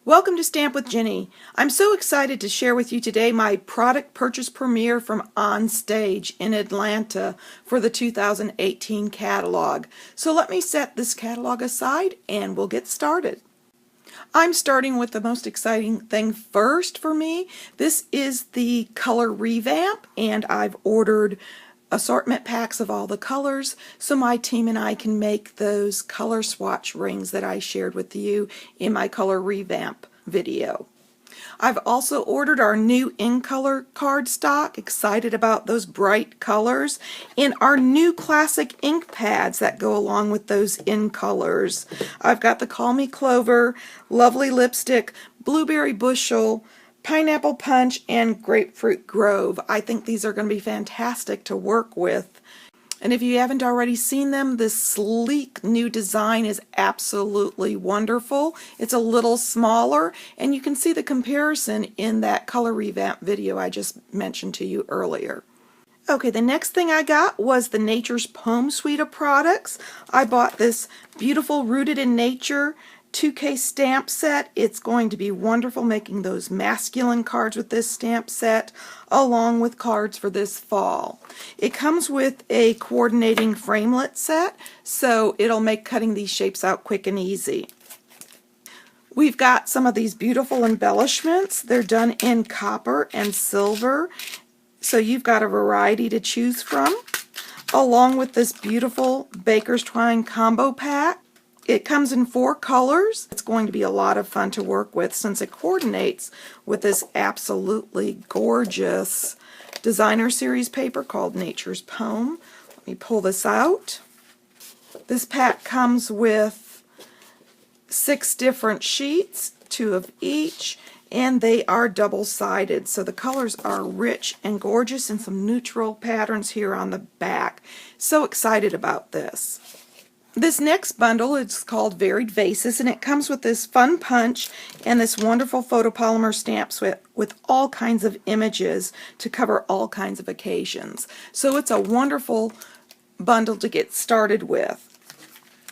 Welcome to Stamp with Ginny. I'm so excited to share with you today my product purchase premiere from OnStage in Atlanta for the 2018 catalog. So let me set this catalog aside and we'll get started. I'm starting with the most exciting thing first for me. This is the color Revamp, and I've ordered assortment packs of all the colors so my team and I can make those color swatch rings that I shared with you in my color Revamp video. I've also ordered our new in color cardstock, excited about those bright colors, and our new classic ink pads that go along with those in colors. I've got the Call Me Clover, Lovely Lipstick, Blueberry Bushel, Pineapple Punch, and Grapefruit Grove. I think these are going to be fantastic to work with. And if you haven't already seen them, this sleek new design is absolutely wonderful. It's a little smaller, and you can see the comparison in that color Revamp video I just mentioned to you earlier. Okay, the next thing I got was the Nature's Poem suite of products. I bought this beautiful Rooted in Nature 2K stamp set. It's going to be wonderful making those masculine cards with this stamp set, along with cards for this fall. It comes with a coordinating framelit set, so it'll make cutting these shapes out quick and easy. We've got some of these beautiful embellishments. They're done in copper and silver, so you've got a variety to choose from, along with this beautiful Baker's Twine combo pack. It comes in 4 colors. It's going to be a lot of fun to work with since it coordinates with this absolutely gorgeous designer series paper called Nature's Poem. Let me pull this out. This pack comes with 6 different sheets, 2 of each, and they are double-sided, so the colors are rich and gorgeous and some neutral patterns here on the back. So excited about this. This next bundle is called Varied Vases, and it comes with this fun punch and this wonderful photopolymer stamp set with all kinds of images to cover all kinds of occasions. So it's a wonderful bundle to get started with.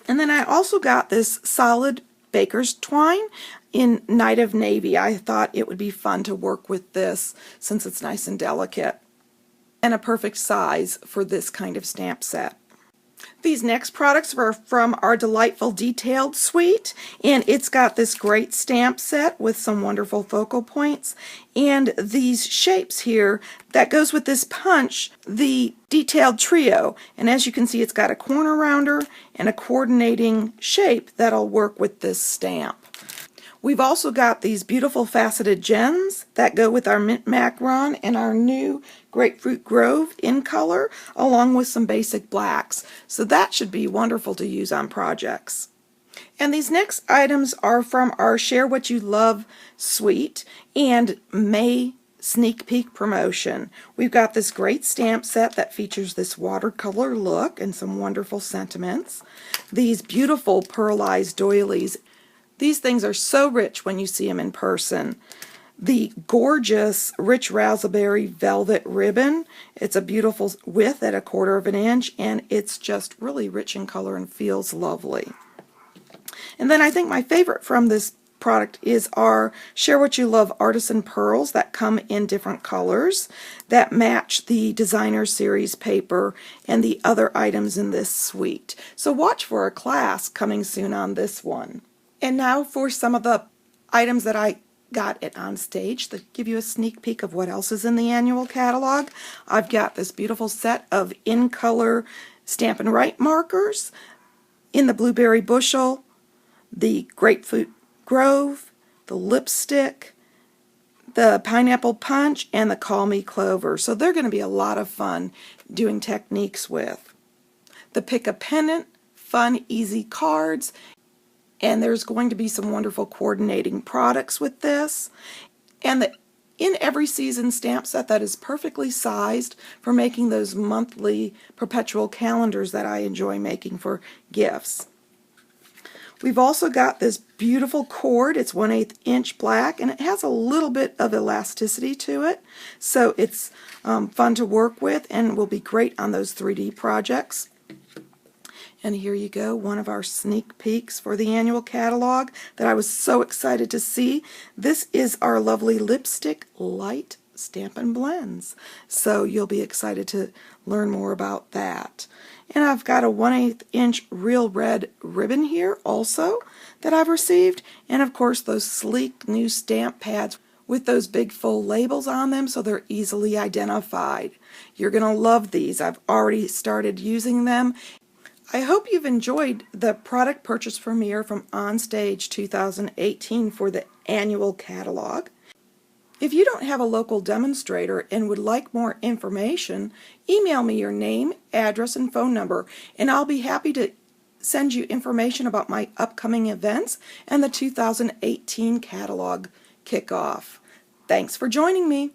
And then I also got this solid Baker's Twine in Night of Navy. I thought it would be fun to work with this since it's nice and delicate and a perfect size for this kind of stamp set. These next products are from our Delightful Detailed suite, and it's got this great stamp set with some wonderful focal points and these shapes here that goes with this punch, the Detailed Trio. And as you can see, it's got a corner rounder and a coordinating shape that'll work with this stamp. We've also got these beautiful faceted gems that go with our Mint Macaron and our new Grapefruit Grove in color, along with some basic blacks. So that should be wonderful to use on projects. And these next items are from our Share What You Love suite and May sneak peek promotion. We've got this great stamp set that features this watercolor look and some wonderful sentiments. These beautiful pearlized doilies. These things are so rich when you see them in person. The gorgeous rich raspberry velvet ribbon. It's a beautiful width at 1/4 of an inch, and it's just really rich in color and feels lovely. And then I think my favorite from this product is our Share What You Love Artisan Pearls that come in different colors that match the designer series paper and the other items in this suite. So watch for a class coming soon on this one. And now for some of the items that I got at OnStage to give you a sneak peek of what else is in the annual catalog. I've got this beautiful set of in-color Stampin' Up markers in the Blueberry Bushel, the Grapefruit Grove, the Lipstick, the Pineapple Punch, and the Call Me Clover. So they're going to be a lot of fun doing techniques with. The Pick a Pennant, fun, easy cards. And there's going to be some wonderful coordinating products with this. And the In Every Season stamp set that is perfectly sized for making those monthly perpetual calendars that I enjoy making for gifts. We've also got this beautiful cord. It's 1/8 inch black, and it has a little bit of elasticity to it. So it's fun to work with and will be great on those 3D projects. And here you go, one of our sneak peeks for the annual catalog that I was so excited to see. This is our lovely lipstick light Stampin' Blends. So you'll be excited to learn more about that. And I've got a 1/8 inch real red ribbon here also that I've received. And of course those sleek new stamp pads with those big full labels on them so they're easily identified. You're going to love these. I've already started using them. I hope you've enjoyed the product purchase premiere from OnStage 2018 for the annual catalog. If you don't have a local demonstrator and would like more information, email me your name, address, and phone number, and I'll be happy to send you information about my upcoming events and the 2018 catalog kickoff. Thanks for joining me.